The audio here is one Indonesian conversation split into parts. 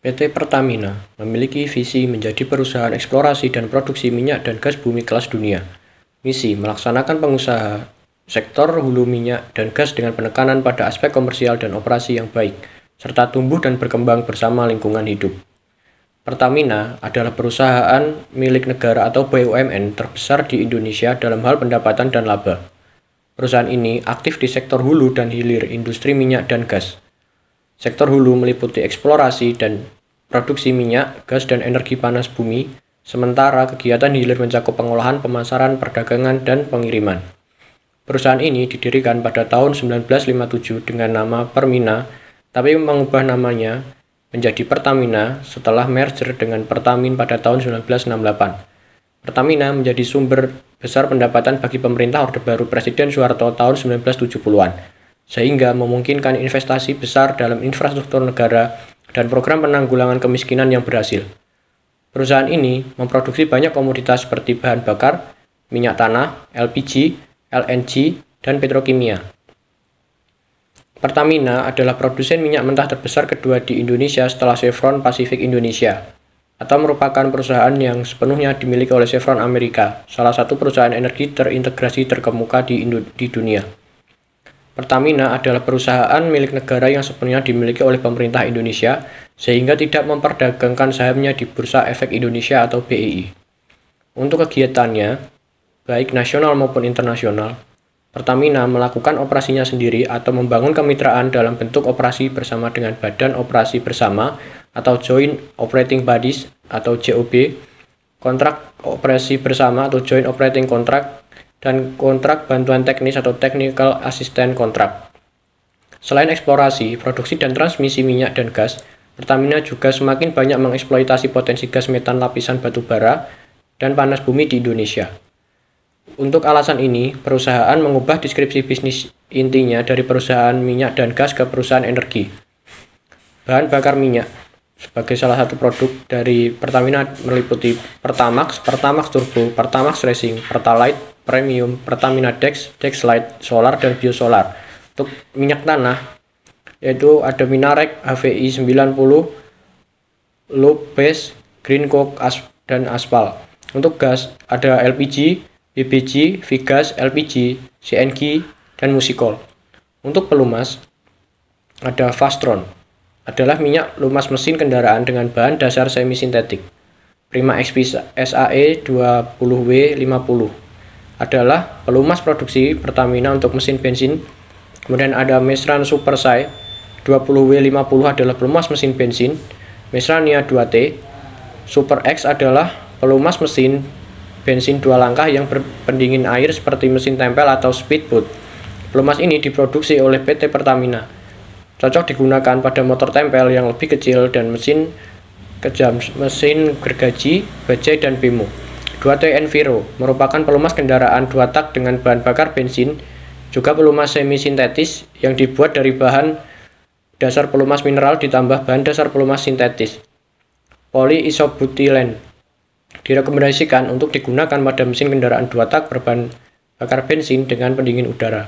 PT Pertamina memiliki visi menjadi perusahaan eksplorasi dan produksi minyak dan gas bumi kelas dunia. Misi melaksanakan pengusaha sektor hulu minyak dan gas dengan penekanan pada aspek komersial dan operasi yang baik, serta tumbuh dan berkembang bersama lingkungan hidup. Pertamina adalah perusahaan milik negara atau BUMN terbesar di Indonesia dalam hal pendapatan dan laba. Perusahaan ini aktif di sektor hulu dan hilir industri minyak dan gas. Sektor hulu meliputi eksplorasi dan produksi minyak, gas, dan energi panas bumi, sementara kegiatan hilir mencakup pengolahan, pemasaran, perdagangan, dan pengiriman. Perusahaan ini didirikan pada tahun 1957 dengan nama Permina, tapi mengubah namanya menjadi Pertamina setelah merger dengan Pertamina pada tahun 1968. Pertamina menjadi sumber besar pendapatan bagi pemerintah Orde Baru Presiden Soeharto tahun 1970-an. Sehingga memungkinkan investasi besar dalam infrastruktur negara dan program penanggulangan kemiskinan yang berhasil. Perusahaan ini memproduksi banyak komoditas seperti bahan bakar, minyak tanah, LPG, LNG, dan petrokimia. Pertamina adalah produsen minyak mentah terbesar kedua di Indonesia setelah Chevron Pacific Indonesia, atau merupakan perusahaan yang sepenuhnya dimiliki oleh Chevron Amerika, salah satu perusahaan energi terintegrasi terkemuka di dunia. Pertamina adalah perusahaan milik negara yang sepenuhnya dimiliki oleh pemerintah Indonesia, sehingga tidak memperdagangkan sahamnya di Bursa Efek Indonesia atau BEI. Untuk kegiatannya, baik nasional maupun internasional, Pertamina melakukan operasinya sendiri atau membangun kemitraan dalam bentuk operasi bersama dengan Badan Operasi Bersama atau Joint Operating Bodies atau JOB, kontrak operasi bersama atau Joint Operating Contract, dan kontrak bantuan teknis atau Technical Assistance Contract. Selain eksplorasi, produksi dan transmisi minyak dan gas, Pertamina juga semakin banyak mengeksploitasi potensi gas metan lapisan batu bara dan panas bumi di Indonesia. Untuk alasan ini, perusahaan mengubah deskripsi bisnis intinya dari perusahaan minyak dan gas ke perusahaan energi. Bahan bakar minyak sebagai salah satu produk dari Pertamina meliputi Pertamax, Pertamax Turbo, Pertamax Racing, Pertalite, Premium, Pertamina Dex, Dexlite, Solar, dan Biosolar. Untuk minyak tanah, yaitu ada Minarek, HVI 90, Low Base, Green Coke, dan Aspal. Untuk gas, ada LPG, BBG, Vigas, LPG, CNG, dan Musikol. Untuk pelumas, ada Fastron, adalah minyak lumas mesin kendaraan dengan bahan dasar semi-sintetik. Prima XP SAE 20W50 adalah pelumas produksi Pertamina untuk mesin bensin. Kemudian ada Mesran Super Sai 20W50 adalah pelumas mesin bensin. Mesrania 2T Super X adalah pelumas mesin bensin dua langkah yang berpendingin air seperti mesin tempel atau speedboat. Pelumas ini diproduksi oleh PT Pertamina. Cocok digunakan pada motor tempel yang lebih kecil dan mesin kejam, mesin gergaji, bajai, dan bemo. 2T Enviro merupakan pelumas kendaraan dua tak dengan bahan bakar bensin, juga pelumas semi-sintetis yang dibuat dari bahan dasar pelumas mineral ditambah bahan dasar pelumas sintetis. Polyisobutilen direkomendasikan untuk digunakan pada mesin kendaraan dua tak berbahan bakar bensin dengan pendingin udara.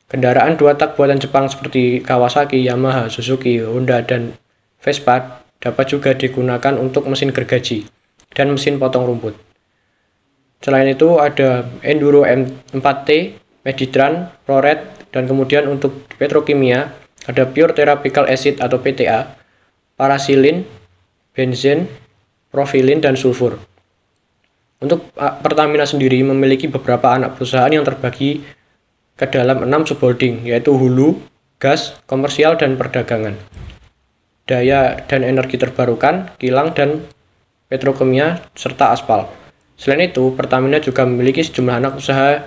Kendaraan dua tak buatan Jepang seperti Kawasaki, Yamaha, Suzuki, Honda, dan Vespa dapat juga digunakan untuk mesin gergaji dan mesin potong rumput. Selain itu ada Enduro M4T, Meditran, Proret, dan kemudian untuk petrokimia ada Pure Therapical Acid atau PTA, parasilin, benzen, profilin, dan sulfur. Untuk Pertamina sendiri memiliki beberapa anak perusahaan yang terbagi ke dalam 6 subholding, yaitu hulu, gas, komersial, dan perdagangan, daya dan energi terbarukan, kilang, dan petrokimia, serta aspal. Selain itu, Pertamina juga memiliki sejumlah anak usaha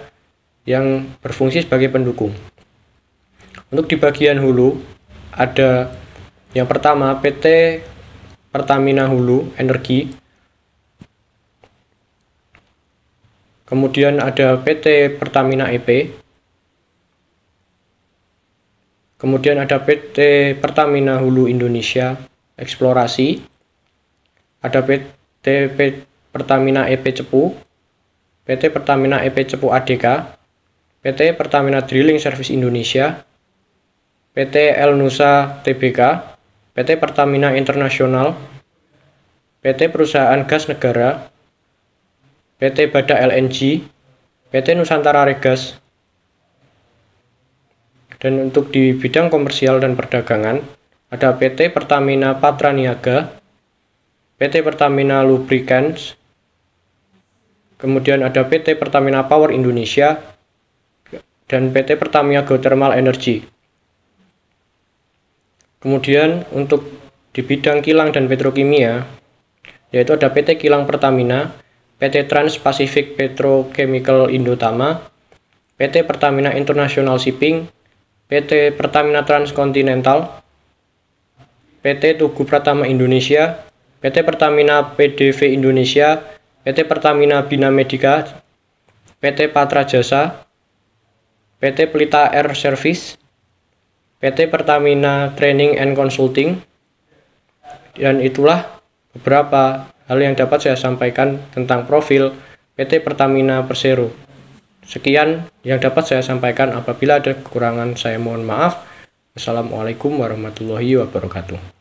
yang berfungsi sebagai pendukung. Untuk di bagian hulu, ada yang pertama PT Pertamina Hulu Energi, kemudian ada PT Pertamina EP, kemudian ada PT Pertamina Hulu Indonesia Eksplorasi, ada PT Pertamina EP Cepu, PT Pertamina EP Cepu ADK, PT Pertamina Drilling Service Indonesia, PT El Nusa Tbk, PT Pertamina Internasional, PT Perusahaan Gas Negara, PT Bada LNG, PT Nusantara Regas. Dan untuk di bidang komersial dan perdagangan, ada PT Pertamina Patraniaga, PT Pertamina Lubricants, kemudian ada PT Pertamina Power Indonesia, dan PT Pertamina Geothermal Energy. Kemudian untuk di bidang kilang dan petrokimia, yaitu ada PT Kilang Pertamina, PT Trans Pacific Petrochemical Indotama, PT Pertamina International Shipping, PT Pertamina Transkontinental, PT Tugu Pratama Indonesia, PT Pertamina PDV Indonesia, PT Pertamina Bina Medica, PT Patra Jasa, PT Pelita Air Service, PT Pertamina Training and Consulting. Dan itulah beberapa hal yang dapat saya sampaikan tentang profil PT Pertamina Persero. Sekian yang dapat saya sampaikan. Apabila ada kekurangan saya mohon maaf. Wassalamualaikum warahmatullahi wabarakatuh.